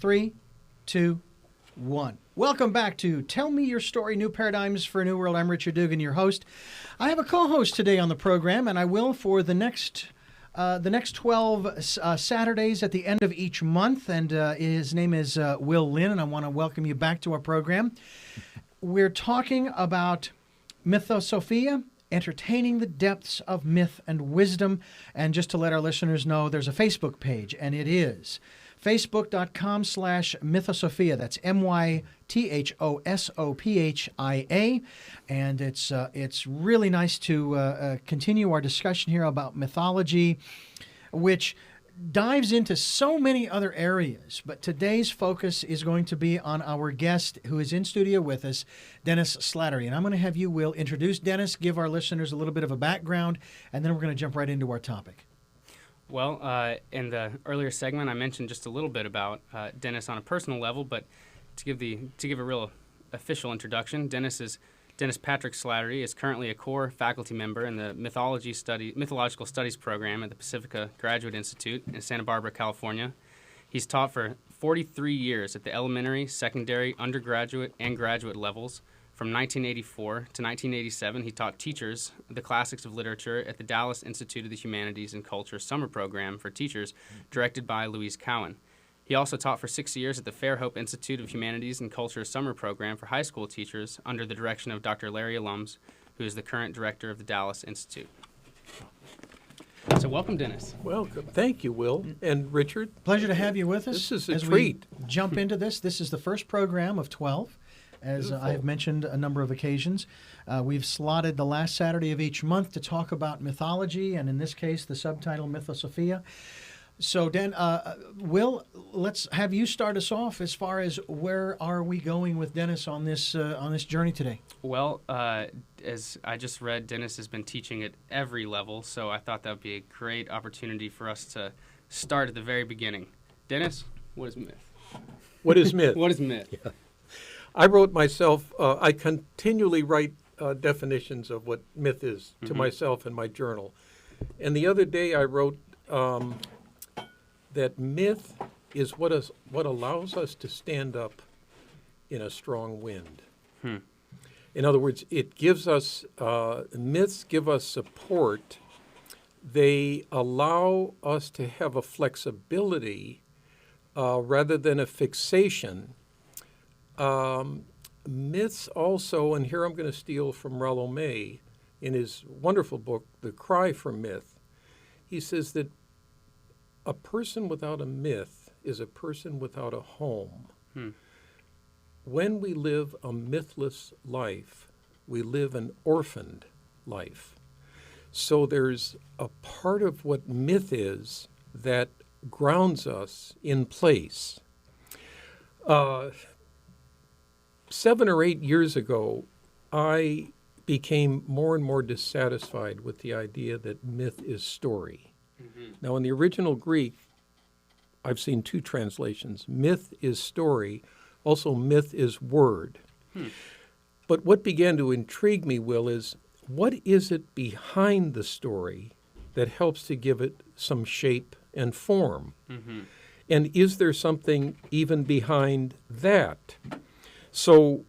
3, 2, 1. Welcome back to Tell Me Your Story, New Paradigms for a New World. I'm Richard Dugan, your host. I have a co-host today on the program, and I will for the next 12 Saturdays at the end of each month, and his name is Will Lynn, and I want to welcome you back to our program. We're talking about Mythosophia, entertaining the depths of myth and wisdom, and just to let our listeners know, there's a Facebook page, and it is facebook.com/Mythosophia. That's MYTHOSOPHIA. And it's really nice to continue our discussion here about mythology, which dives into so many other areas. But today's focus is going to be on our guest who is in studio with us, Dennis Slattery. And I'm going to have you, Will, introduce Dennis, give our listeners a little bit of a background, and then we're going to jump right into our topic. Well, in the earlier segment, I mentioned just a little bit about Dennis on a personal level, but to give a real official introduction, Dennis Patrick Slattery is currently a core faculty member in the Mythological Studies program at the Pacifica Graduate Institute in Santa Barbara, California. He's taught for 43 years at the elementary, secondary, undergraduate, and graduate levels. From 1984 to 1987, he taught teachers the classics of literature at the Dallas Institute of the Humanities and Culture summer program for teachers, directed by Louise Cowan. He also taught for 6 years at the Fairhope Institute of Humanities and Culture summer program for high school teachers under the direction of Dr. Larry Alums, who is the current director of the Dallas Institute. So welcome, Dennis. Welcome. Thank you, Will and Richard. Pleasure to have you with us. This is a as treat. We jump into this. This is the first program of 12. As I have mentioned a number of occasions. We've slotted the last Saturday of each month to talk about mythology, and in this case, the subtitle Mythosophia. So, Will, let's have you start us off as far as where are we going with Dennis on this journey today? Well, as I just read, Dennis has been teaching at every level, so I thought that would be a great opportunity for us to start at the very beginning. Dennis, what is myth? What is myth? What is myth? Yeah. I wrote myself, I continually write definitions of what myth is to myself in my journal. And the other day I wrote that myth is what allows us to stand up in a strong wind. In other words, it gives us, myths give us support. They allow us to have a flexibility rather than a fixation. Myths also, and here I'm going to steal from Rollo May in his wonderful book, The Cry for Myth. He says that a person without a myth is a person without a home. When we live a mythless life, we live an orphaned life. So there's a part of what myth is that grounds us in place. 7 or 8 years ago, I became more and more dissatisfied with the idea that myth is story. Now, in the original Greek, I've seen 2 translations. Myth is story. Also, myth is word. But what began to intrigue me, Will, is what is it behind the story that helps to give it some shape and form? And is there something even behind that? So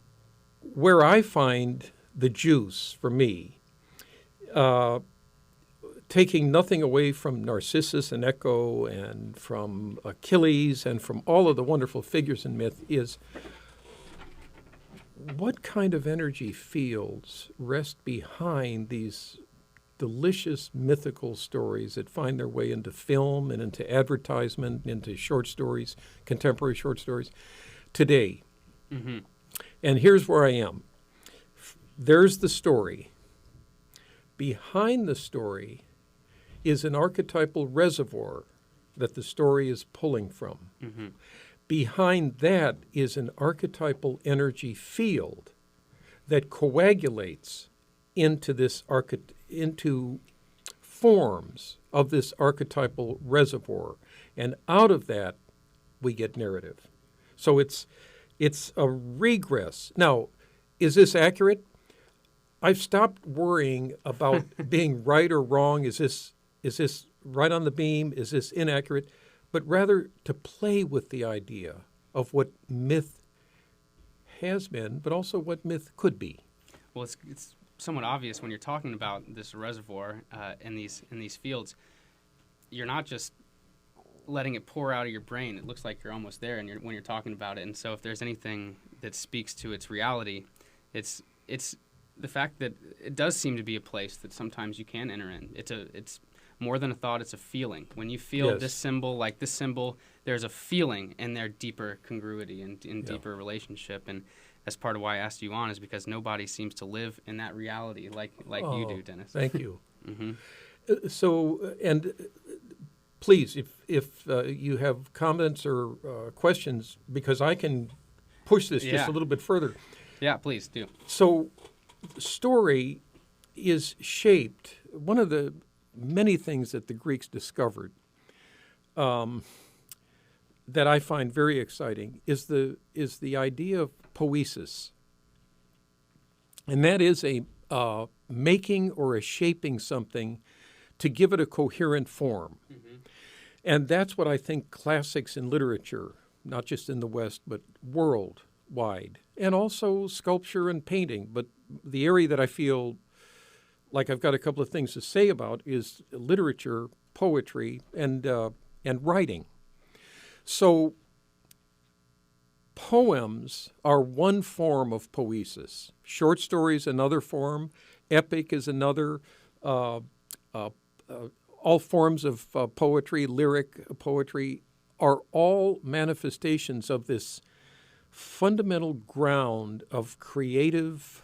where I find the juice for me, taking nothing away from Narcissus and Echo and from Achilles and from all of the wonderful figures in myth, is what kind of energy fields rest behind these delicious mythical stories that find their way into film and into advertisement, into short stories, contemporary short stories today. And here's where I am. There's the story. Behind the story is an archetypal reservoir that the story is pulling from. Behind that is an archetypal energy field that coagulates into into forms of this archetypal reservoir. And out of that, we get narrative. So it's a regress. Now, is this accurate? I've stopped worrying about being right or wrong. Is this right on the beam? Is this inaccurate? But rather to play with the idea of what myth has been, but also what myth could be. Well, it's somewhat obvious when you're talking about this reservoir in these fields. You're not just letting it pour out of your brain. It looks like you're almost there, and when you're talking about it. And so, if there's anything that speaks to its reality, it's the fact that it does seem to be a place that sometimes you can enter in. It's more than a thought; it's a feeling. When you feel this symbol, like this symbol, there's a feeling in their deeper congruity and deeper relationship. And that's part of why I asked you on, is because nobody seems to live in that reality like you do, Dennis. Thank you. Mm-hmm. And please, if you have comments or questions, because I can push this just a little bit further. Yeah, please do. So, story is shaped. One of the many things that the Greeks discovered that I find very exciting is the idea of poiesis, and that is a making or a shaping something to give it a coherent form. Mm-hmm. And that's what I think classics in literature, not just in the West, but worldwide, and also sculpture and painting. But the area that I feel like I've got a couple of things to say about is literature, poetry, and writing. So poems are one form of poiesis. Short stories another form. Epic is another. All forms of poetry, lyric poetry, are all manifestations of this fundamental ground of creative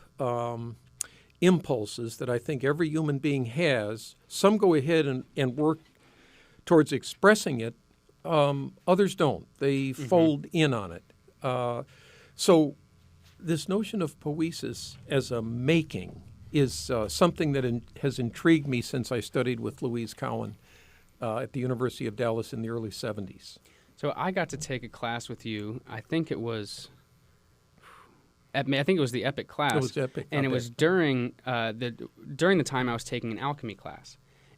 impulses that I think every human being has. Some go ahead and work towards expressing it. Others don't. They fold in on it. So this notion of poiesis as a making is something that has intrigued me since I studied with Louise Cowan at the University of Dallas in the early 70s. So I got to take a class with you. I think it was the Epic class. It was Epic. And it was during the time I was taking an alchemy class.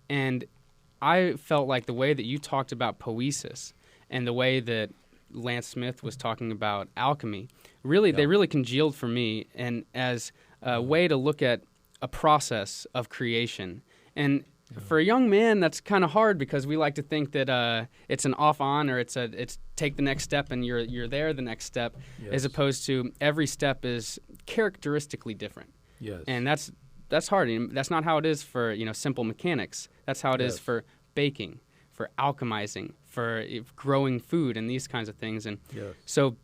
And I felt like the way that you talked about poiesis and the way that Lance Smith was talking about alchemy, they really congealed for me, and as a way to look at a process of creation. And for a young man, that's kind of hard, because we like to think that it's an off-on, or it's take the next step and you're there the next step, as opposed to every step is characteristically different. Yes. And that's hard. And that's not how it is for simple mechanics. That's how it is for baking, for alchemizing, for growing food, and these kinds of things. And so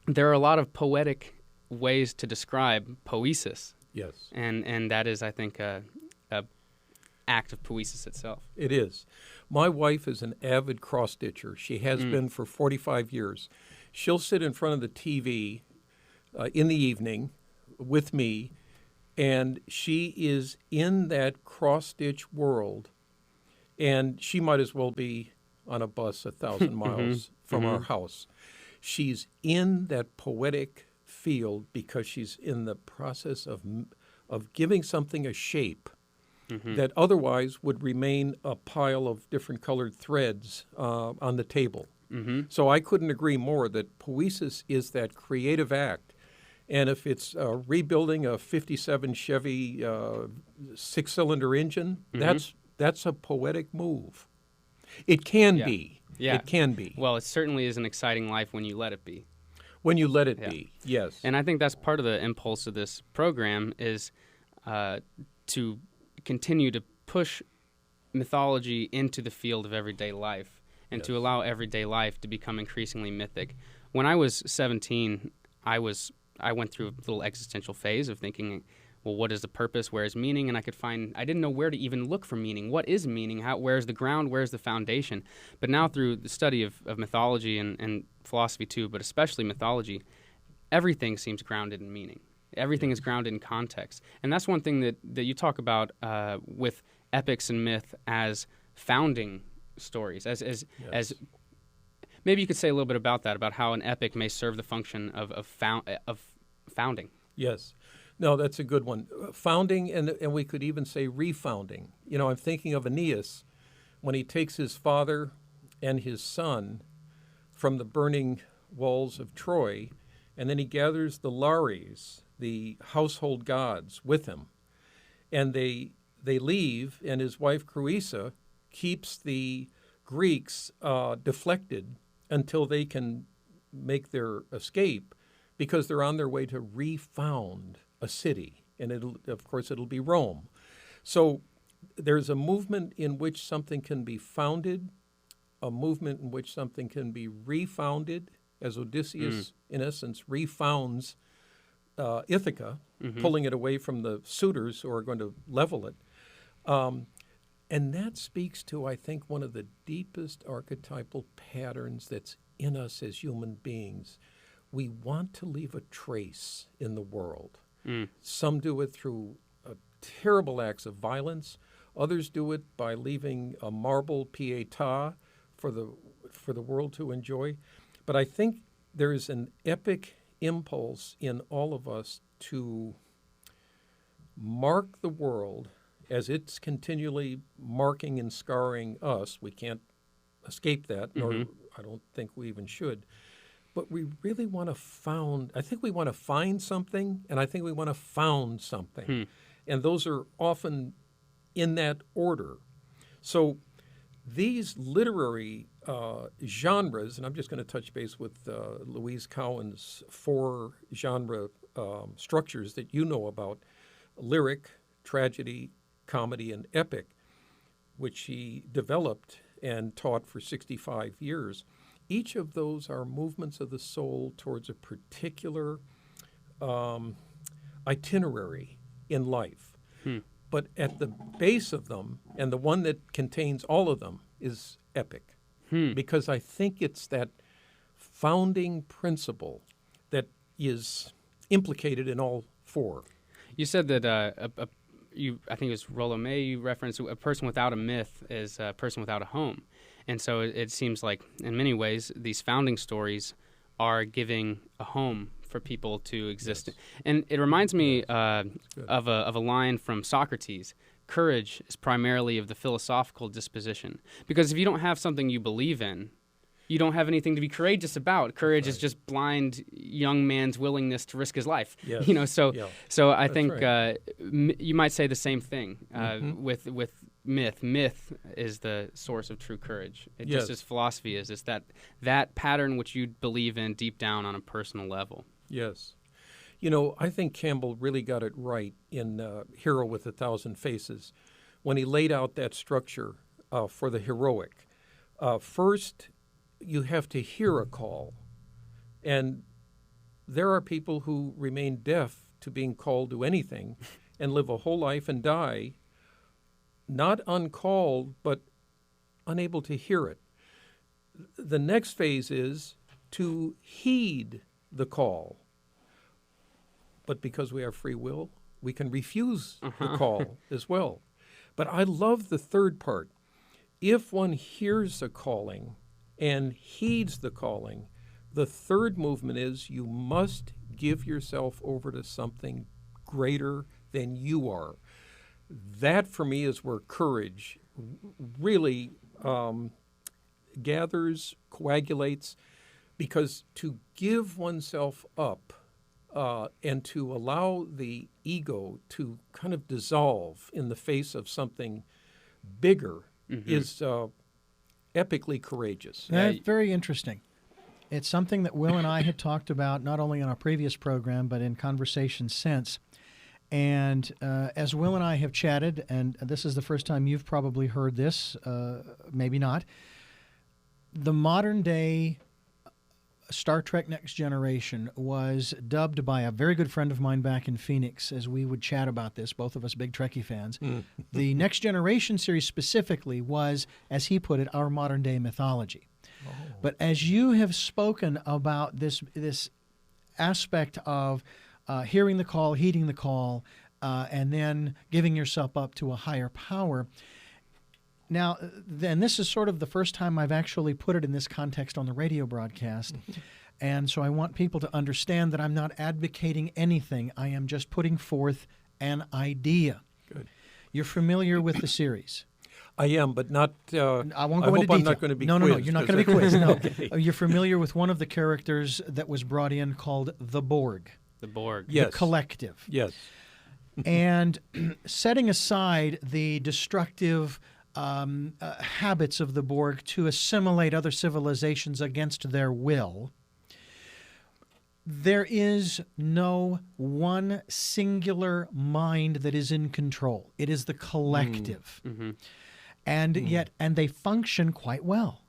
there are a lot of poetic ways to describe poiesis. Yes. And that is, I think, a act of poiesis itself. It is. My wife is an avid cross-stitcher. She has been for 45 years. She'll sit in front of the TV in the evening with me, and she is in that cross-stitch world, and she might as well be on a bus 1,000 miles from our house. She's in that poetic field because she's in the process of giving something a shape that otherwise would remain a pile of different colored threads on the table. So I couldn't agree more that poiesis is that creative act. And if it's rebuilding a 57 Chevy six-cylinder engine, that's a poetic move. It can be. Yeah. It can be. Well, it certainly is an exciting life when you let it be. When you let it be, yes. And I think that's part of the impulse of this program, is to continue to push mythology into the field of everyday life, and to allow everyday life to become increasingly mythic. When I was 17, I went through a little existential phase of thinking, well, what is the purpose? Where is meaning? And I didn't know where to even look for meaning. What is meaning? Where's the ground? Where's the foundation? But now, through the study of mythology and philosophy too, but especially mythology, everything seems grounded in meaning. Everything is grounded in context. And that's one thing that you talk about with epics and myth as founding stories, as maybe you could say a little bit about that, about how an epic may serve the function of founding. Yes. No, that's a good one. Founding, and we could even say refounding. I'm thinking of Aeneas when he takes his father and his son from the burning walls of Troy, and then he gathers the Lares, the household gods, with him. And they leave, and his wife Creusa keeps the Greeks deflected until they can make their escape, because they're on their way to refound a city, and it'll be Rome. So there's a movement in which something can be founded, a movement in which something can be refounded, as Odysseus, in essence, refounds Ithaca, pulling it away from the suitors who are going to level it. And that speaks to, I think, one of the deepest archetypal patterns that's in us as human beings. We want to leave a trace in the world. Some do it through terrible acts of violence. Others do it by leaving a marble pietà for the world to enjoy. But I think there's an epic impulse in all of us to mark the world as it's continually marking and scarring us. We can't escape that, nor I don't think we even should. But we really want to I think we want to find something, and I think we want to found something. And those are often in that order. So these literary genres, and I'm just going to touch base with Louise Cowan's 4 genre structures that you know about: lyric, tragedy, comedy, and epic, which she developed and taught for 65 years. Each of those are movements of the soul towards a particular itinerary in life. But at the base of them, and the one that contains all of them, is epic. Because I think it's that founding principle that is implicated in all 4. You said that I think it was Rollo May, you referenced a person without a myth is a person without a home. And so it seems like, in many ways, these founding stories are giving a home for people to exist in. And it reminds me of a line from Socrates: courage is primarily of the philosophical disposition. Because if you don't have something you believe in, you don't have anything to be courageous about. Courage is just blind young man's willingness to risk his life. Yes. So I think right. You might say the same thing with myth. Myth is the source of true courage. Just as philosophy is. It's that pattern which you believe in deep down on a personal level. Yes. I think Campbell really got it right in Hero with a Thousand Faces when he laid out that structure for the heroic. First, you have to hear a call. And there are people who remain deaf to being called to anything and live a whole life and die not uncalled, but unable to hear it. The next phase is to heed the call. But because we have free will, we can refuse the call as well. But I love the third part. If one hears a calling and heeds the calling, the third movement is you must give yourself over to something greater than you are. That, for me, is where courage really gathers, coagulates, because to give oneself up and to allow the ego to kind of dissolve in the face of something bigger is epically courageous. That's very interesting. It's something that Will and I had talked about not only on our previous program, but in conversations since. And as Will and I have chatted, and this is the first time you've probably heard this, maybe not, the modern day Star Trek Next Generation was dubbed by a very good friend of mine back in Phoenix as we would chat about this, both of us big Trekkie fans. The Next Generation series specifically was, as he put it, our modern day mythology. But as you have spoken about this aspect of hearing the call, heeding the call, and then giving yourself up to a higher power. Now, then this is sort of the first time I've actually put it in this context on the radio broadcast. And so I want people to understand that I'm not advocating anything. I am just putting forth an idea. Good. You're familiar with the series? I am, but not. I won't I go into hope detail. I'm not going to be no, quizzed. you're not 'cause going to be quizzed. No. Okay. You're familiar with one of the characters that was brought in called the Borg, The Borg. Yes. the collective. Yes. And setting aside the destructive habits of the Borg to assimilate other civilizations against their will, there is no one singular mind that is in control. It is the collective. Mm-hmm. And yet, and they function quite well.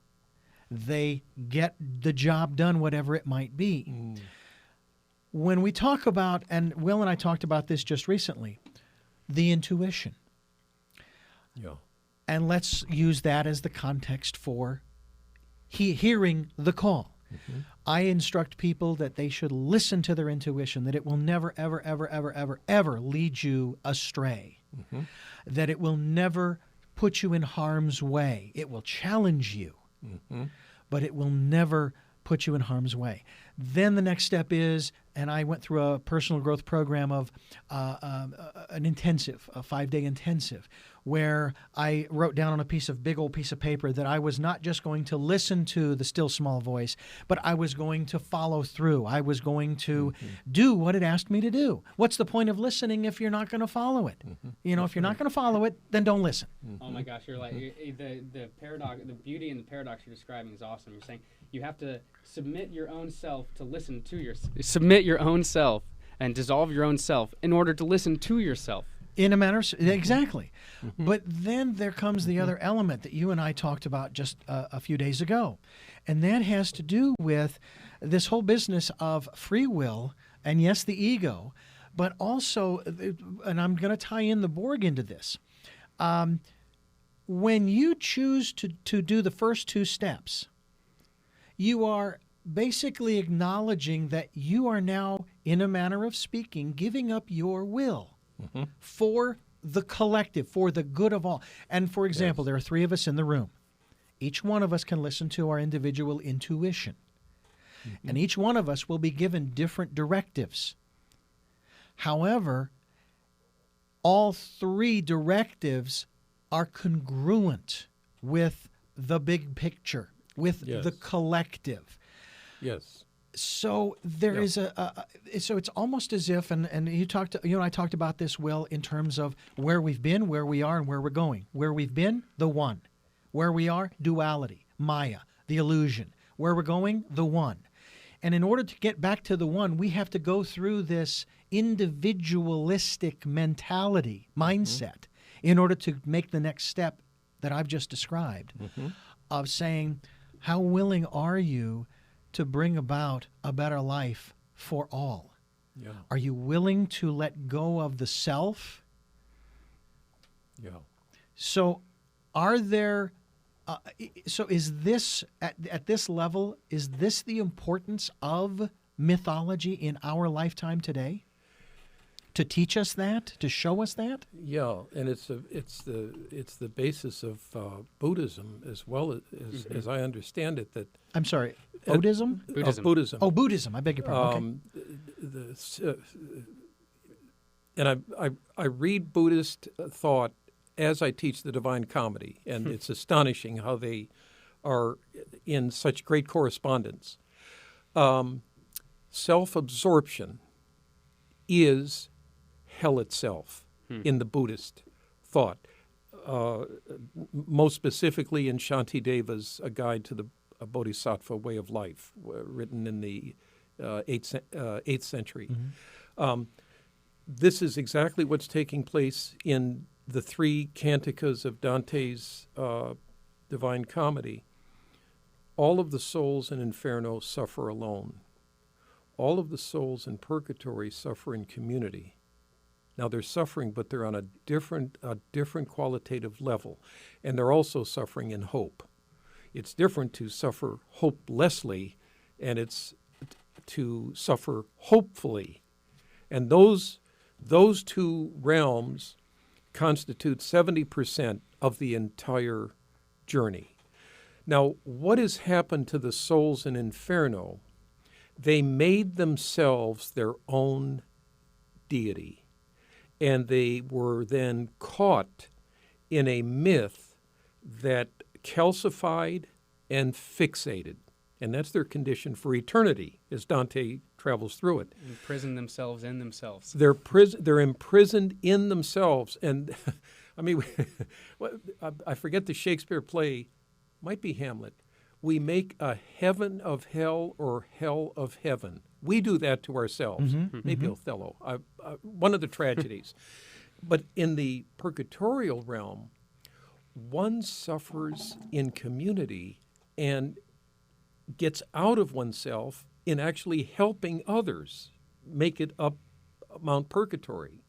They get the job done, whatever it might be. When we talk about, and Will and I talked about this just recently, the intuition. Yeah. And let's use that as the context for hearing the call. I instruct people that they should listen to their intuition, that it will never, ever, ever, ever, ever, ever lead you astray, that it will never put you in harm's way. It will challenge you, but it will never put you in harm's way. Then the next step is, and I went through a personal growth program of an intensive, a 5-day intensive, where I wrote down on a big old piece of paper that I was not just going to listen to the still small voice, but I was going to follow through. I was going to do what it asked me to do. What's the point of listening if you're not going to follow it? You know, if you're not going to follow it, then don't listen. Oh my gosh, you're like the paradox, the beauty and the paradox you're describing is awesome. You're saying you have to submit your own self to listen to submit your own self and dissolve your own self in order to listen to yourself. In a manner, exactly. But then there comes the other element that you and I talked about just a few days ago. And that has to do with this whole business of free will and, yes, the ego, but also, and I'm going to tie in the Borg into this. When you choose to do the first two steps, you are basically acknowledging that you are now, in a manner of speaking, giving up your will for the collective, for the good of all. And for example, there are 3 of us in the room. Each one of us can listen to our individual intuition. And each one of us will be given different directives. However, all 3 directives are congruent with the big picture, with the collective. Yes. So there is so it's almost as if, and you and I talked about this, Will, in terms of where we've been, where we are, and where we're going. Where we've been, the one. Where we are, duality, Maya, the illusion. Where we're going, the one. And in order to get back to the one, we have to go through this individualistic mentality, mindset, in order to make the next step that I've just described of saying, how willing are you to bring about a better life for all? Yeah. Are you willing to let go of the self? Yeah. So are there, so is this, at this level, is this the importance of mythology in our lifetime today? To teach us that, to show us that? Yeah, and it's the basis of Buddhism as well as I understand it. That I'm sorry, Buddhism? Buddhism. Buddhism. Oh, Buddhism. I beg your pardon. And I read Buddhist thought as I teach the Divine Comedy, and it's astonishing how they are in such great correspondence. Self-absorption is hell itself in the Buddhist thought. Most specifically in Shantideva's A Guide to the Bodhisattva Way of Life, written in the 8th century. This is exactly what's taking place in the 3 canticas of Dante's Divine Comedy. All of the souls in Inferno suffer alone. All of the souls in Purgatory suffer in community. Now they're suffering, but they're on a different qualitative level, and they're also suffering in hope. It's different to suffer hopelessly, and it's to suffer hopefully. And those 2 realms constitute 70% of the entire journey. Now, what has happened to the souls in Inferno? They made themselves their own deity, and they were then caught in a myth that calcified and fixated. And that's their condition for eternity as Dante travels through it. Imprison themselves in themselves. They're imprisoned in themselves. And I mean, I forget the Shakespeare play, might be Hamlet. We make a heaven of hell or hell of heaven. We do that to ourselves. Maybe Othello, one of the tragedies. But in the purgatorial realm, one suffers in community and gets out of oneself in actually helping others make it up Mount Purgatory.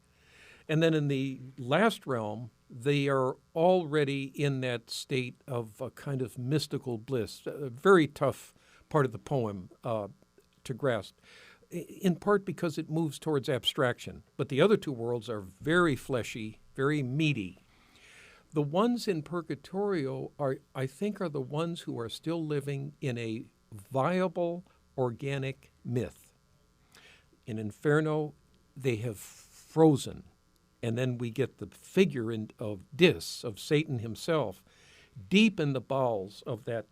And then in the last realm, they are already in that state of a kind of mystical bliss, a very tough part of the poem to grasp, in part because it moves towards abstraction. But the other two worlds are very fleshy, very meaty. The ones in Purgatorio I think, are the ones who are still living in a viable, organic myth. In Inferno, they have frozen. And then we get the figure of Dis, of Satan himself, deep in the bowels of that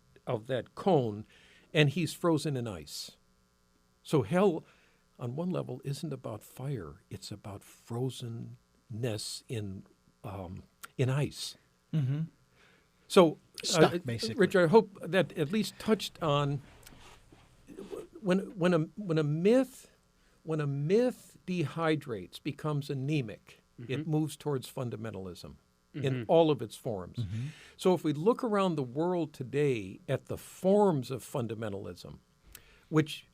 cone, and he's frozen in ice. So hell, on one level, isn't about fire; it's about frozenness in ice. Mm-hmm. So, Stuck, basically. Richard, I hope that at least touched on when a myth dehydrates, becomes anemic. It moves towards fundamentalism in all of its forms. So if we look around the world today at the forms of fundamentalism, which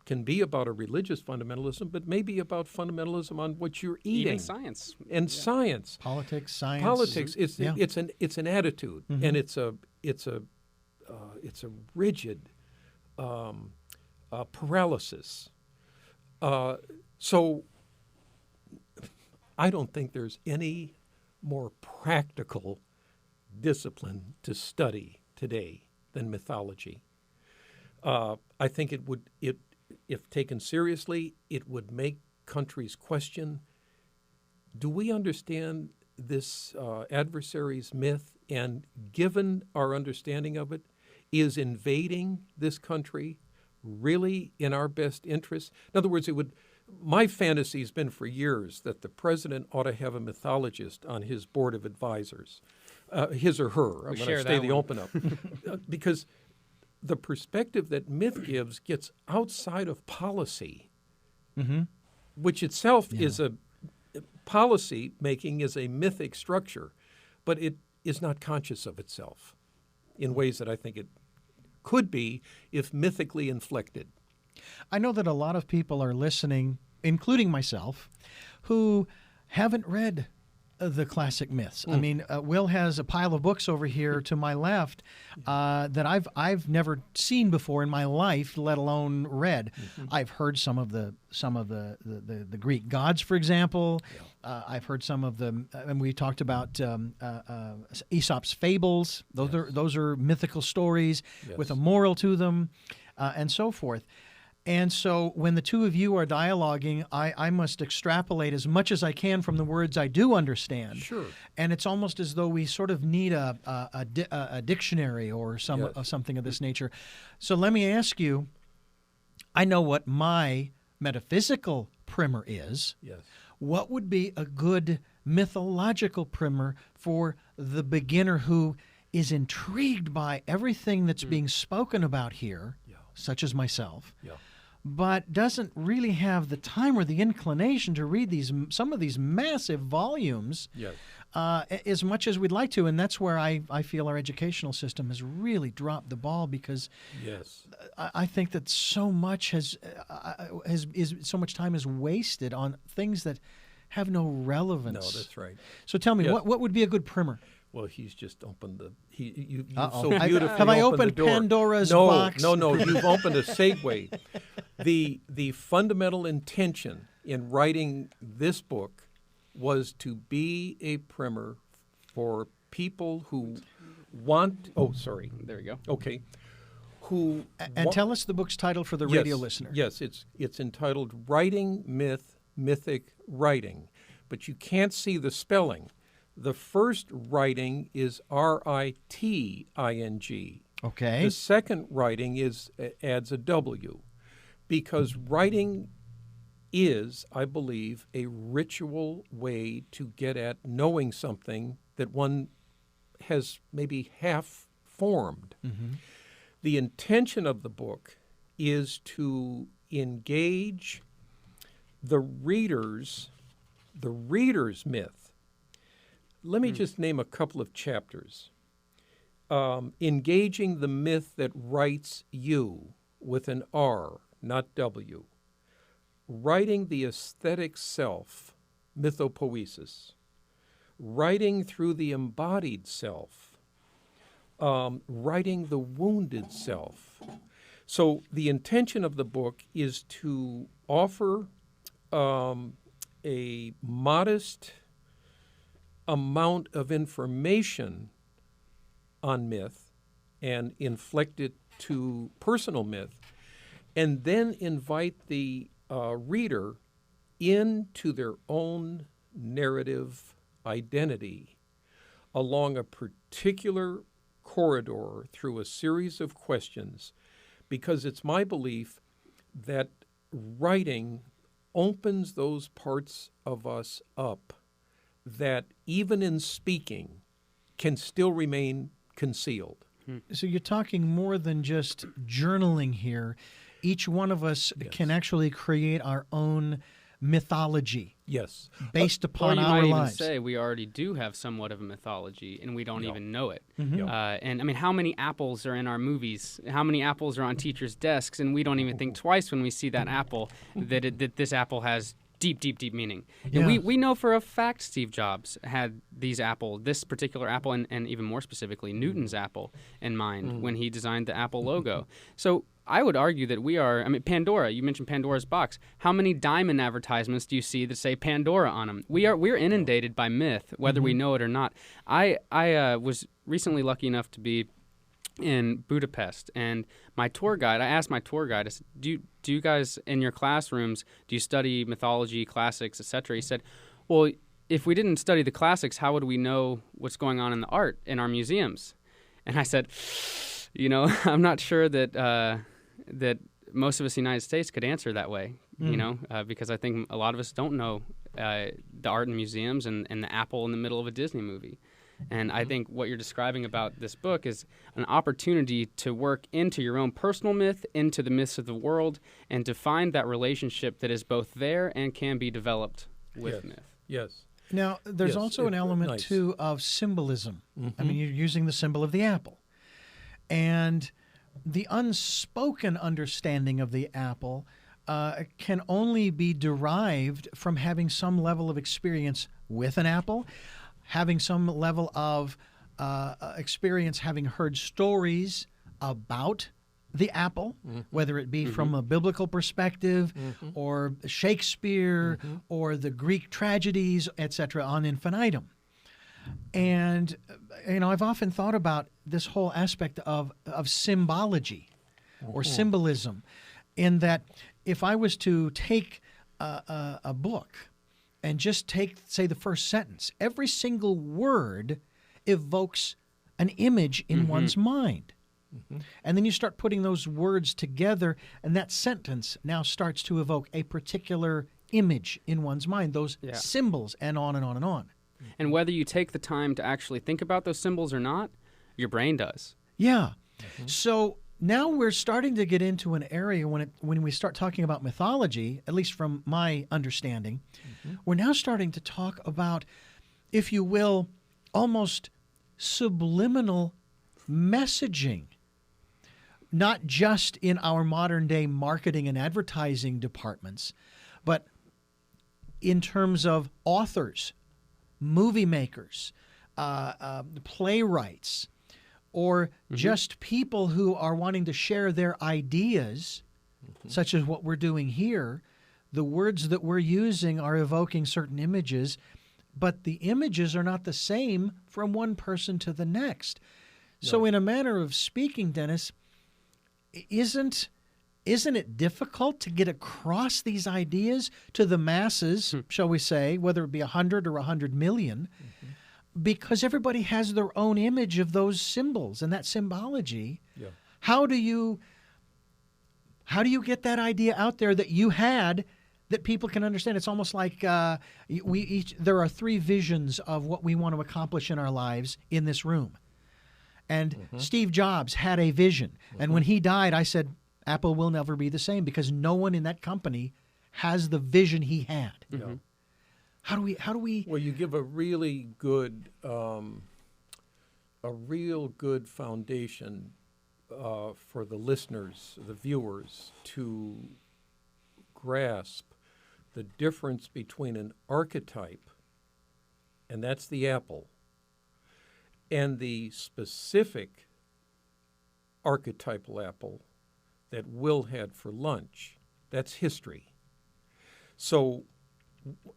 can be about a religious fundamentalism, but maybe about fundamentalism on what you're eating. Even science. And science. Politics, science. Politics. It's an attitude, and it's a rigid paralysis. So I don't think there's any more practical discipline to study today than mythology. I think if taken seriously, it would make countries question, do we understand this adversary's myth? And given our understanding of it, is invading this country really in our best interest? In other words, my fantasy has been for years that the president ought to have a mythologist on his board of advisors, his or her. I'm going to stay the open up. Because the perspective that myth gives gets outside of policy, which itself is policy making is a mythic structure, but it is not conscious of itself in ways that I think it could be if mythically inflected. I know that a lot of people are listening, including myself, who haven't read the classic myths. I mean, Will has a pile of books over here to my left that I've never seen before in my life, let alone read. I've heard some of the Greek gods, for example. I've heard some of the, and we talked about Aesop's fables. Those are mythical stories with a moral to them, and so forth. And so when the two of you are dialoguing, I must extrapolate as much as I can from the words I do understand. Sure. And it's almost as though we sort of need a dictionary or something of this nature. So let me ask you, I know what my metaphysical primer is. Yes. What would be a good mythological primer for the beginner who is intrigued by everything that's being spoken about here, such as myself, but doesn't really have the time or the inclination to read some of these massive volumes as much as we'd like to? And that's where I feel our educational system has really dropped the ball, because I think that so much so much time is wasted on things that have no relevance. No, that's right. So tell me, what would be a good primer? Well, he's just opened you so beautifully have I opened the door. Pandora's box? No, you've opened a segue. The fundamental intention in writing this book was to be a primer for people who want. Oh, sorry. There we go. Okay. Tell us the book's title for the radio listener. Yes, it's entitled "Writing Myth, Mythic Writing," but you can't see the spelling. The first writing is writing. Okay. The second writing adds a W, because writing is, I believe, a ritual way to get at knowing something that one has maybe half formed. The intention of the book is to engage the reader's myth. Let me just name a couple of chapters. Engaging the myth that writes you with an R, not W. Writing the aesthetic self, mythopoesis. Writing through the embodied self. Writing the wounded self. So the intention of the book is to offer a modest amount of information on myth and inflect it to personal myth, and then invite the reader into their own narrative identity along a particular corridor through a series of questions, because it's my belief that writing opens those parts of us up that even in speaking can still remain concealed. So you're talking more than just journaling here. Each one of us can actually create our own mythology. Yes. Based Or upon you our might lives. even say we already do have somewhat of a mythology, and we don't even know it. No. And I mean, how many apples are in our movies? How many apples are on teachers' desks? And we don't even think twice when we see that apple that this apple has deep, deep, deep meaning. And Yeah. we know for a fact Steve Jobs had this particular apple, and even more specifically Newton's apple in mind when he designed the Apple logo. So I would argue that we are, I mean, Pandora, you mentioned Pandora's box. How many diamond advertisements do you see that say Pandora on them? We're inundated by myth, whether we know it or not. I was recently lucky enough to be in Budapest, and I asked my tour guide, I said, do you guys in your classrooms, do you study mythology, classics, etc.? He said, well, if we didn't study the classics, how would we know what's going on in the art in our museums? And I said, I'm not sure that most of us in the United States could answer that way, because I think a lot of us don't know the art in museums and the apple in the middle of a Disney movie. And I think what you're describing about this book is an opportunity to work into your own personal myth, into the myths of the world, and to find that relationship that is both there and can be developed with myth. Yes. Now, there's Yes, also an element, nice. too, of symbolism. I mean, you're using the symbol of the apple. And the unspoken understanding of the apple can only be derived from having some level of experience with an apple, having some level of experience having heard stories about the apple, whether it be from a biblical perspective or Shakespeare or the Greek tragedies, etc., on infinitum. And, I've often thought about this whole aspect of symbology or symbolism, in that if I was to take a book and just take, say, the first sentence, every single word evokes an image in one's mind. And then you start putting those words together, and that sentence now starts to evoke a particular image in one's mind, those symbols, and on and on and on. And whether you take the time to actually think about those symbols or not, your brain does. Yeah. So now we're starting to get into an area when we start talking about mythology, at least from my understanding, we're now starting to talk about, if you will, almost subliminal messaging, not just in our modern day marketing and advertising departments, but in terms of authors, movie makers, playwrights, or just people who are wanting to share their ideas, such as what we're doing here. The words that we're using are evoking certain images, but the images are not the same from one person to the next. So in a manner of speaking, Dennis, isn't it difficult to get across these ideas to the masses, shall we say, whether it be 100 or 100 million, because everybody has their own image of those symbols and that symbology. Yeah. How do you get that idea out there that you had that people can understand? It's almost like there are 3 visions of what we want to accomplish in our lives in this room. And Steve Jobs had a vision. And when he died, I said, Apple will never be the same because no one in that company has the vision he had. Yeah. How do we? Well, you give a really good, foundation for the listeners, the viewers, to grasp the difference between an archetype, and that's the apple, and the specific archetypal apple that Will had for lunch. That's history. So,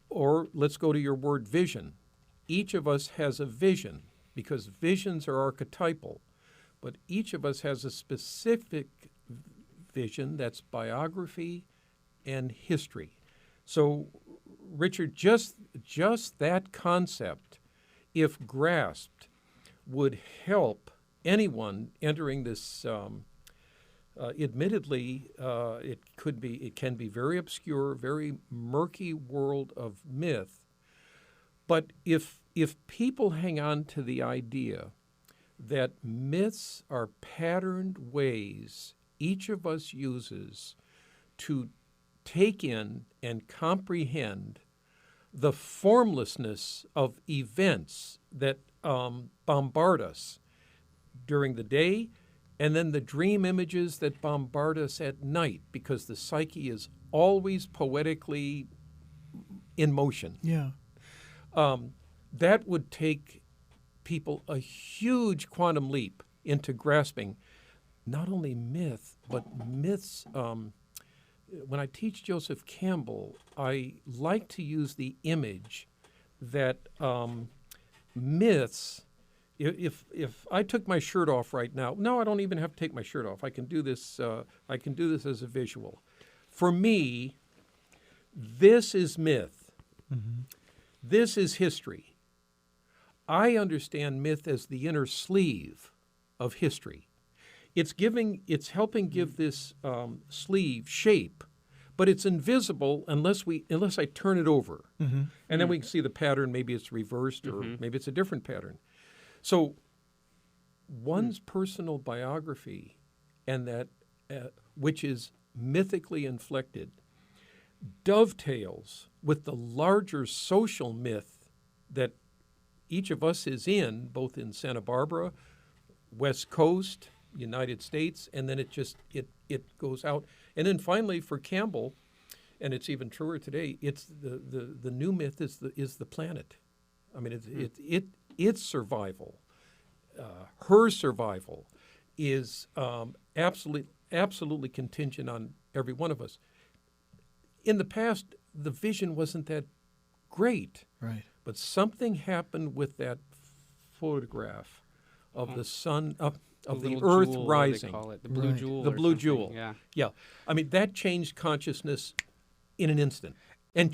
or let's go to your word vision. Each of us has a vision because visions are archetypal, but each of us has a specific vision that's biography and history. So, Richard, just that concept, if grasped, would help anyone entering this. Admittedly, it can be very obscure, very murky world of myth. But if people hang on to the idea that myths are patterned ways each of us uses to take in and comprehend the formlessness of events that bombard us during the day, and then the dream images that bombard us at night, because the psyche is always poetically in motion. Yeah. That would take people a huge quantum leap into grasping not only myth, but myths. When I teach Joseph Campbell, I like to use the image that myths. If I took my shirt off right now, no, I don't even have to take my shirt off. I can do this. I can do this as a visual. For me, this is myth. Mm-hmm. This is history. I understand myth as the inner sleeve of history. It's helping give this sleeve shape, but it's invisible unless I turn it over, and then we can see the pattern. Maybe it's reversed, or maybe it's a different pattern. So one's personal biography, and that which is mythically inflected, dovetails with the larger social myth that each of us is in, both in Santa Barbara, West Coast, United States, and then it goes out. And then finally for Campbell, and it's even truer today, it's the new myth is the planet. I mean, its survival, her survival, is absolutely contingent on every one of us. In the past, the vision wasn't that great, Right. but something happened with that photograph of the sun, of the Earth jewel, rising. They call it. The blue Right. jewel. The or blue something. jewel. Yeah. Yeah. I mean, that changed consciousness in an instant, and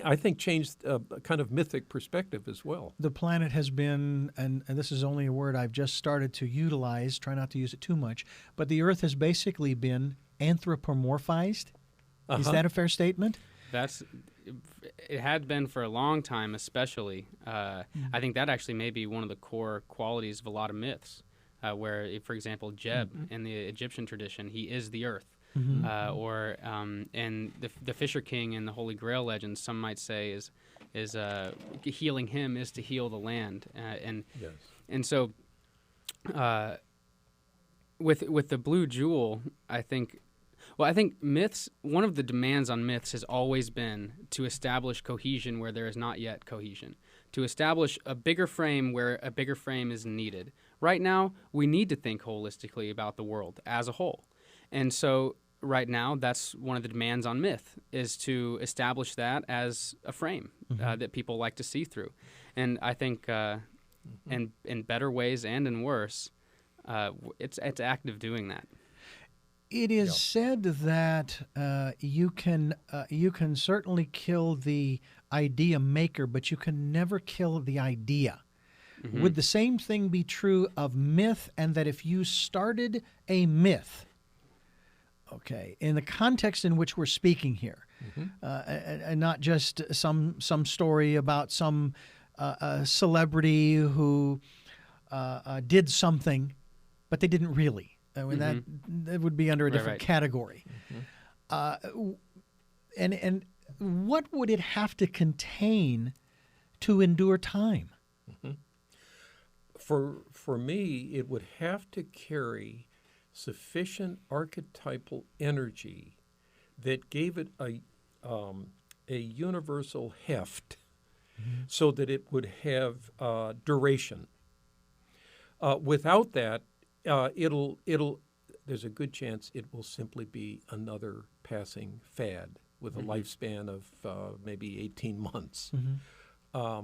I think changed a kind of mythic perspective as well. The planet has been, and this is only a word I've just started to utilize, try not to use it too much, but the Earth has basically been anthropomorphized. Is that a fair statement? It had been for a long time, especially. I think that actually may be one of the core qualities of a lot of myths, where, for example, Jeb in the Egyptian tradition, he is the earth. Or and the Fisher King in the Holy Grail legends, some might say is healing him is to heal the land, Yes. and so with the blue jewel, I think myths, one of the demands on myths has always been to establish cohesion where there is not yet cohesion, to establish a bigger frame where a bigger frame is needed. Right now, we need to think holistically about the world as a whole. And so right now, that's one of the demands on myth, is to establish that as a frame that people like to see through. And I think in better ways and in worse, it's active doing that. It is said that you can certainly kill the idea maker, but you can never kill the idea. Would the same thing be true of myth, and that if you started a myth, okay, in the context in which we're speaking here, and not just some story about some celebrity who did something, but they didn't really. I mean, that would be under a different category. And what would it have to contain to endure time? For me, it would have to carry sufficient archetypal energy that gave it a universal heft, so that it would have duration. Without that, there's a good chance it will simply be another passing fad with a lifespan of maybe 18 months. I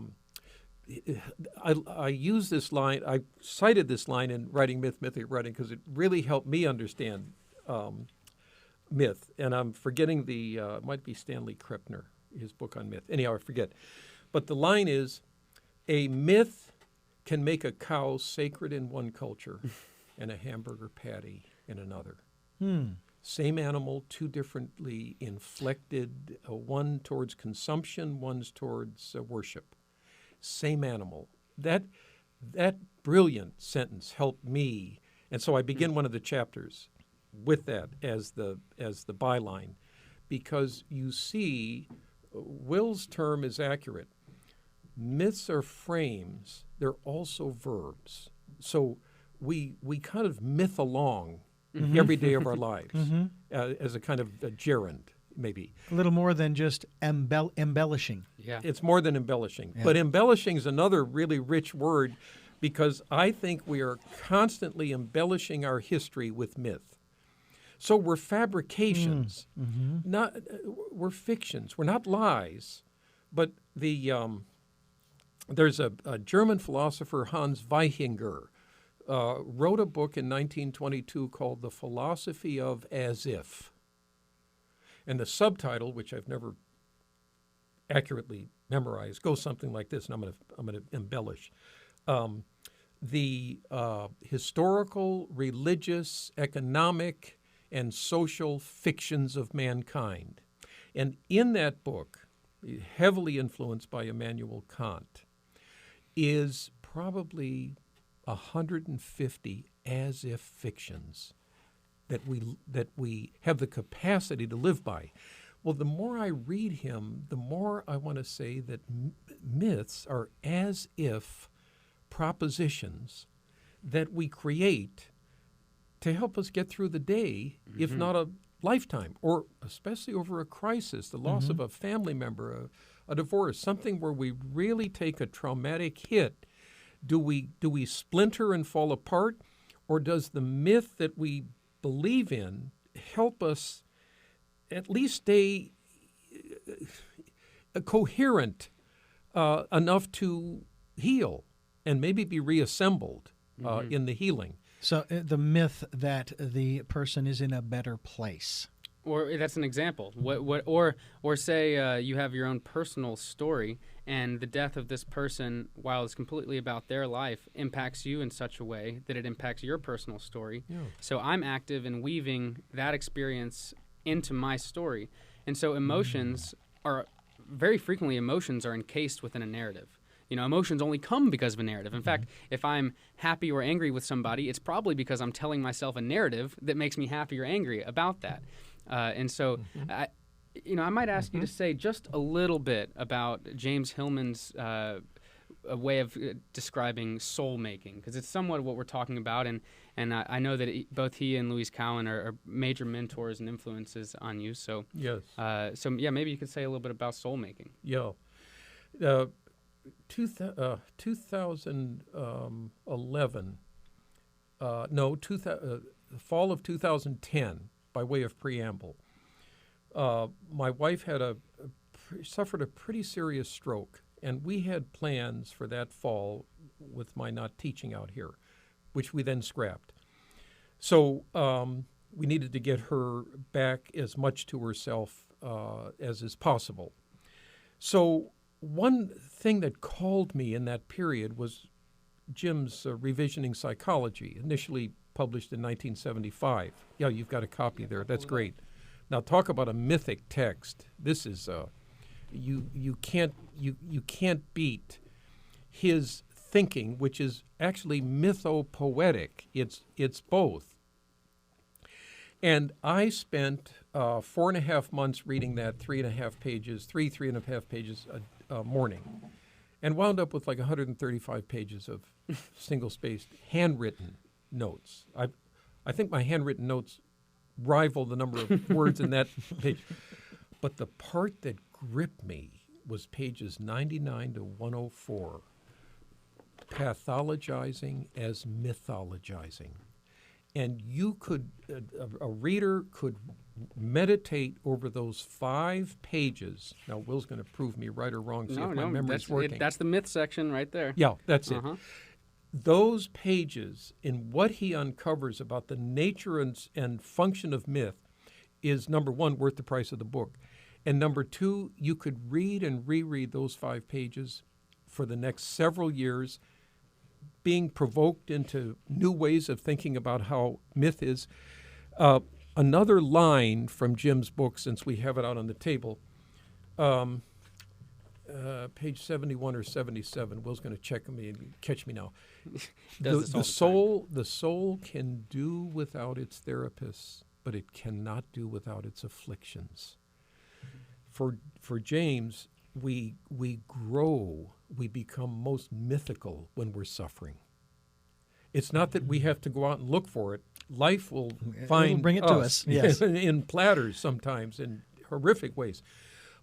use this line, I cited this line in writing Mythic Writing because it really helped me understand myth. And I'm forgetting it might be Stanley Krippner, his book on myth. Anyhow, I forget. But the line is, a myth can make a cow sacred in one culture and a hamburger patty in another. Same animal, two differently inflected, one towards consumption, one's towards worship. Same animal. That brilliant sentence helped me, and so I begin one of the chapters with that as the byline, because you see, Will's term is accurate. Myths are frames; they're also verbs. So we kind of myth along every day of our lives as a kind of a gerund, maybe. A little more than just embellishing. Yeah. It's more than embellishing. Yeah. But embellishing is another really rich word, because I think we are constantly embellishing our history with myth. So we're fabrications, we're fictions. We're not lies. But there's a German philosopher, Hans Weichinger, wrote a book in 1922 called The Philosophy of As If. And the subtitle, which I've never accurately memorized, goes something like this, and I'm going to embellish. The historical, religious, economic, and social fictions of mankind. And in that book, heavily influenced by Immanuel Kant, is probably 150 as-if fictions that we have the capacity to live by. Well, the more I read him, the more I want to say that myths are as-if propositions that we create to help us get through the day, if not a lifetime, or especially over a crisis, the loss of a family member, a divorce, something where we really take a traumatic hit. Do we splinter and fall apart, or does the myth that we believe in help us at least stay coherent enough to heal and maybe be reassembled in the healing? So the myth that the person is in a better place. Or that's an example. Or say you have your own personal story, and the death of this person, while it's completely about their life, impacts you in such a way that it impacts your personal story. Yeah. So I'm active in weaving that experience into my story. And so emotions are very frequently encased within a narrative. You know, emotions only come because of a narrative. In fact, if I'm happy or angry with somebody, it's probably because I'm telling myself a narrative that makes me happy or angry about that. And so, I might ask you to say just a little bit about James Hillman's a way of describing soul making, because it's somewhat what we're talking about, and I know that both he and Louise Cowan are major mentors and influences on you. So yes, maybe you could say a little bit about soul making. Yeah, 2011, the fall of 2010. By way of preamble, my wife had suffered a pretty serious stroke, and we had plans for that fall with my not teaching out here, which we then scrapped. So we needed to get her back as much to herself as is possible. So one thing that called me in that period was Jim's Revisioning Psychology, initially published in 1975. Yeah, you've got a copy there. That's great. Now talk about a mythic text. This is you can't beat his thinking, which is actually mythopoetic. It's both. And I spent 4.5 months reading that 3.5 pages a morning, and wound up with like 135 pages of single-spaced handwritten notes. I think my handwritten notes rival the number of words in that page. But the part that gripped me was pages 99 to 104, pathologizing as mythologizing. And you could, a reader could meditate over those 5 pages. Now, Will's going to prove me right or wrong, see if my memory's working. That's the myth section right there. Yeah, that's it. Those pages in what he uncovers about the nature and function of myth is, number one, worth the price of the book. And number two, you could read and reread those 5 pages for the next several years, being provoked into new ways of thinking about how myth is. Another line from Jim's book, since we have it out on the table, page 71 or 77. Will's going to check me and catch me now. The soul can do without its therapists, but it cannot do without its afflictions. For James, we grow, we become most mythical when we're suffering. It's not that we have to go out and look for it. Life will bring it to us. Yes. in platters sometimes, in horrific ways.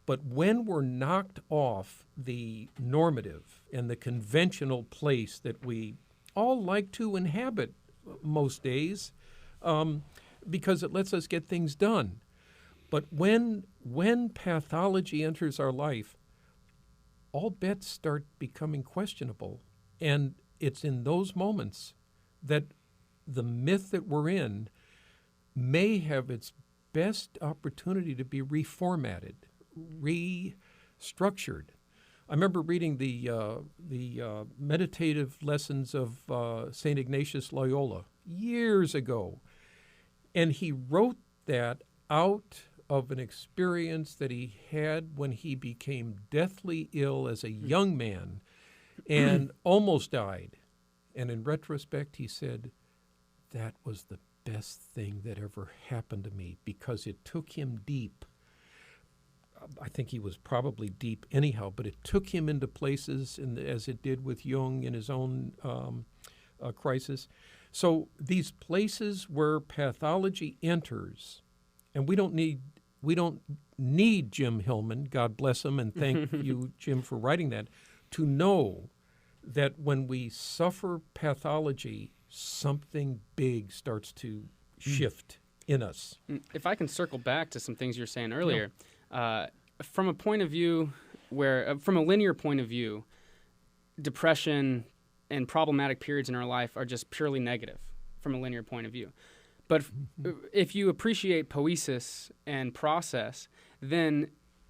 But when we're knocked off the normative and the conventional place that we all like to inhabit most days, because it lets us get things done. But when pathology enters our life, all bets start becoming questionable. And it's in those moments that the myth that we're in may have its best opportunity to be reformatted, restructured. I remember reading the meditative lessons of St. Ignatius Loyola years ago, and he wrote that out of an experience that he had when he became deathly ill as a young man and almost died. And in retrospect, he said, that was the best thing that ever happened to me, because it took him deep. I think he was probably deep anyhow, but it took him into places, as it did with Jung in his own crisis. So these places where pathology enters, and we don't need Jim Hillman, God bless him, and thank you, Jim, for writing that, to know that when we suffer pathology, something big starts to shift in us. If I can circle back to some things you were saying earlier, from a point of view from a linear point of view, depression and problematic periods in our life are just purely negative from a linear point of view. But if you appreciate poesis and process, then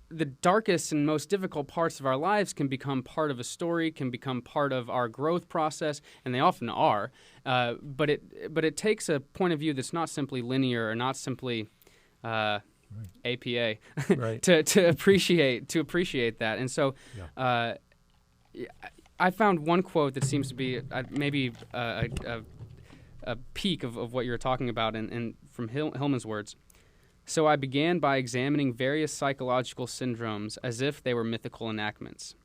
the darkest and most difficult parts of our lives can become part of a story, can become part of our growth process, and they often are. But it takes a point of view that's not simply linear or not simply APA Right. to appreciate that. And so I found one quote that seems to be maybe a peak of what you're talking about, and from Hillman's words. So I began by examining various psychological syndromes as if they were mythical enactments,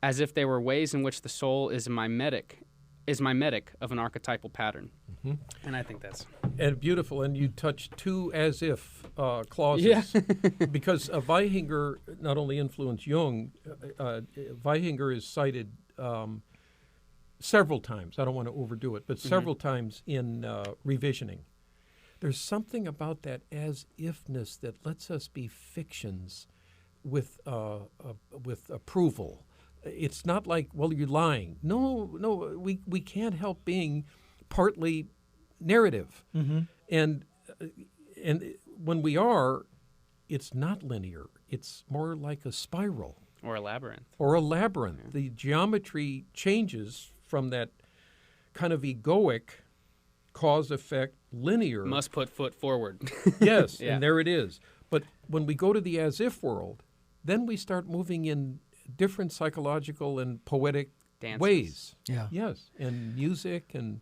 as if they were ways in which the soul is my medic of an archetypal pattern. Mm-hmm. And I think that's... And beautiful, and you touched 2 as if clauses. Yeah. Because Weihinger not only influenced Jung, Weihinger is cited several times, I don't want to overdo it, but several times in Revisioning. There's something about that as-ifness that lets us be fictions with approval. It's not like, well, you're lying. No, we can't help being partly narrative. Mm-hmm. And when we are, it's not linear. It's more like a spiral. Or a labyrinth. Yeah. The geometry changes from that kind of egoic, cause-effect, linear. Must put foot forward. Yes, Yeah. and there it is. But when we go to the as-if world, then we start moving in different psychological and poetic Dances. ways. Yeah. Yes, and music and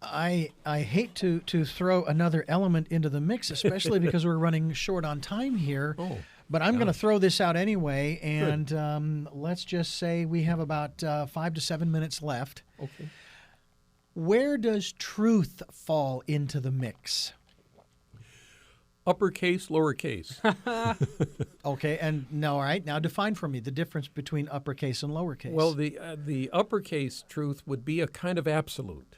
I hate to throw another element into the mix, especially because we're running short on time here. Oh, But I'm yeah. going to throw this out anyway, and let's just say we have about 5 to 7 minutes left. okay. Where does truth fall into the mix? Uppercase, lowercase. Okay, and now, all right, now define for me the difference between uppercase and lowercase. Well, the uppercase truth would be a kind of absolute,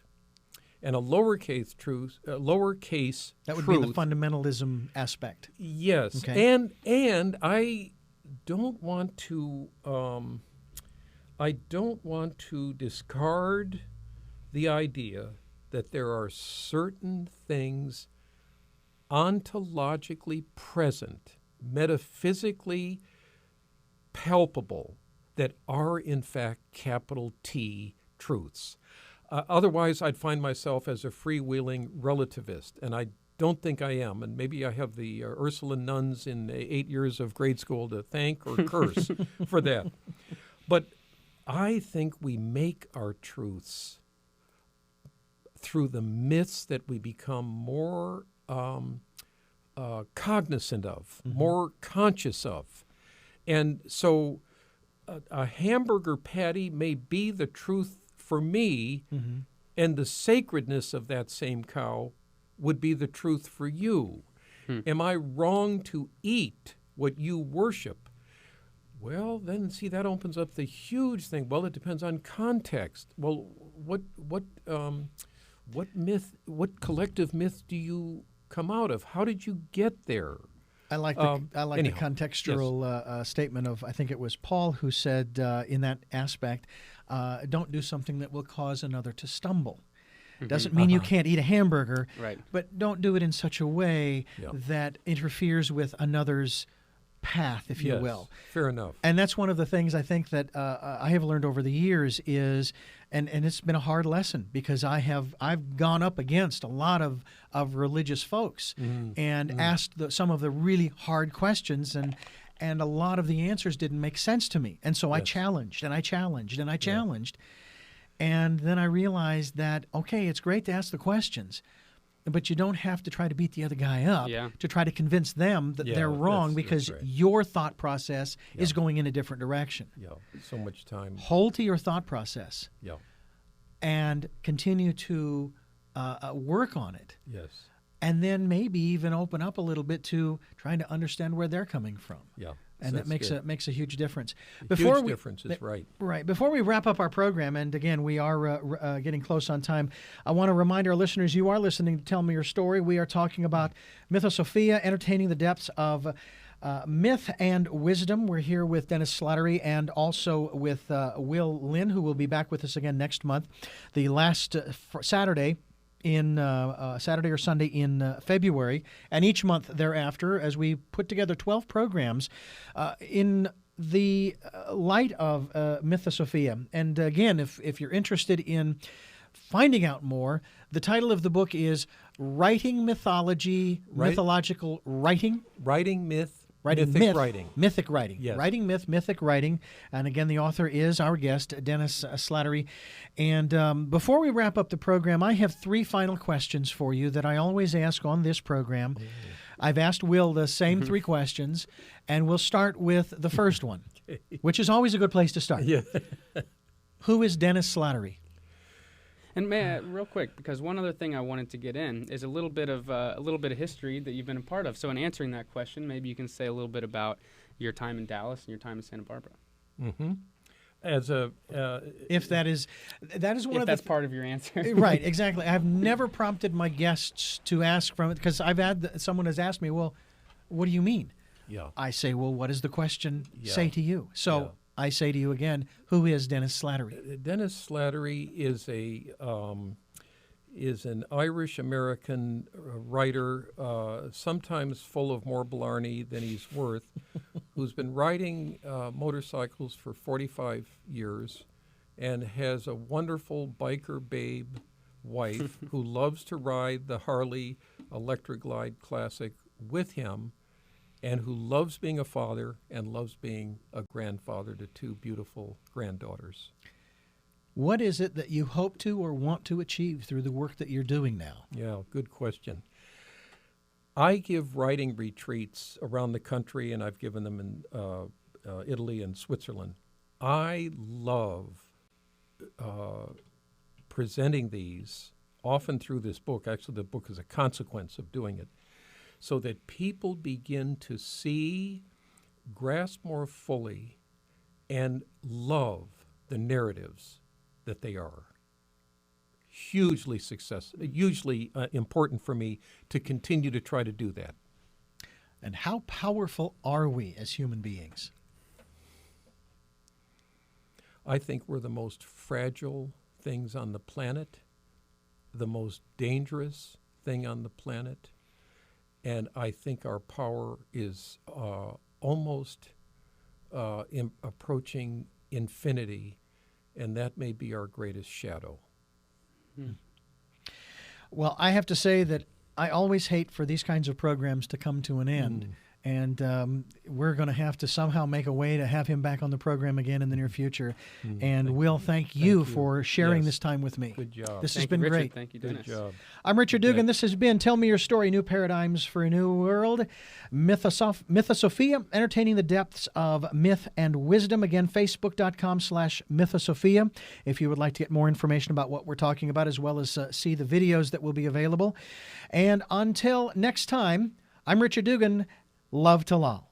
and a lowercase truth, that would truth, be the fundamentalism aspect. yes, Okay. and I don't want to discard the idea that there are certain things ontologically present, metaphysically palpable, that are in fact capital T truths. Otherwise, I'd find myself as a freewheeling relativist, and I don't think I am. And maybe I have the Ursuline nuns in 8 years of grade school to thank or curse for that. But I think we make our truths through the myths that we become more cognizant of, more conscious of. And so a hamburger patty may be the truth for me, and the sacredness of that same cow would be the truth for you. Am I wrong to eat what you worship? Well, then, see, that opens up the huge thing. Well, it depends on context. Well, what collective myth do you come out of? How did you get there? I like anyhow, the contextual statement of, I think it was Paul who said in that aspect, don't do something that will cause another to stumble. Doesn't mean you can't eat a hamburger, Right. but don't do it in such a way Yeah. that interferes with another's path, if you Yes, will. fair enough. And that's one of the things I think that I have learned over the years is, and it's been a hard lesson because I've gone up against a lot of religious folks and asked some of the really hard questions, and a lot of the answers didn't make sense to me. And so I Yes. challenged and I challenged and I challenged. And then I realized that, okay, it's great to ask the questions, but you don't have to try to beat the other guy up Yeah. to try to convince them that Yeah, they're wrong that's because right. your thought process is Yeah. going in a different direction. Yeah, so much time. Hold to your thought process Yeah, and continue to work on it. yes, And then maybe even open up a little bit to trying to understand where they're coming from. yeah. And that That's makes good. a huge difference. Huge difference is right. Right. Before we wrap up our program, and again, we are getting close on time, I want to remind our listeners you are listening to Tell Me Your Story. We are talking about Mythosophia, entertaining the depths of myth and wisdom. We're here with Dennis Slattery and also with Will Lynn, who will be back with us again next month. The last Saturday in Saturday or Sunday in February, and each month thereafter, as we put together 12 programs in the light of Mythosophia. And again, if you're interested in finding out more, the title of the book is Writing Mythology, Right. Mythological Writing. Writing myth, Writing mythic myth, writing. mythic writing, Yes. writing myth, mythic writing, and again, the author is our guest, Dennis Slattery. And before we wrap up the program, I have 3 final questions for you that I always ask on this program. I've asked Will the same 3 questions, and we'll start with the first one, which is always a good place to start. Yeah. Who is Dennis Slattery? And may I, real quick, because one other thing I wanted to get in is a little bit of history that you've been a part of. So in answering that question, maybe you can say a little bit about your time in Dallas and your time in Santa Barbara. Mm-hmm. As a If that is one If of the that's part of your answer. right, exactly. I've never prompted my guests to ask from it because I've had someone has asked me, well, what do you mean? yeah. I say, well, what does the question Yeah. say to you? So Yeah. I say to you again, who is Dennis Slattery? Dennis Slattery is an Irish American writer, sometimes full of more blarney than he's worth, who's been riding motorcycles for 45 years, and has a wonderful biker babe wife who loves to ride the Harley Electric Glide Classic with him, and who loves being a father and loves being a grandfather to two beautiful granddaughters. What is it that you hope to or want to achieve through the work that you're doing now? Yeah, good question. I give writing retreats around the country, and I've given them in Italy and Switzerland. I love presenting these, often through this book. Actually, the book is a consequence of doing it, so that people begin to see, grasp more fully, and love the narratives that they are. Hugely important for me to continue to try to do that. And how powerful are we as human beings? I think we're the most fragile things on the planet, the most dangerous thing on the planet, and I think our power is almost approaching infinity, and that may be our greatest shadow. Well, I have to say that I always hate for these kinds of programs to come to an end. And we're going to have to somehow make a way to have him back on the program again in the near future. And Will, thank you for sharing this time with me. Good job. This has Thank been you, Richard. great. Thank you, Good Dennis. job. I'm Richard Dugan. This has been Tell Me Your Story, New Paradigms for a New World. Mythosophia, entertaining the depths of myth and wisdom. Again, facebook.com/Mythosophia if you would like to get more information about what we're talking about, as well as see the videos that will be available. And until next time, I'm Richard Dugan. Love to Lal.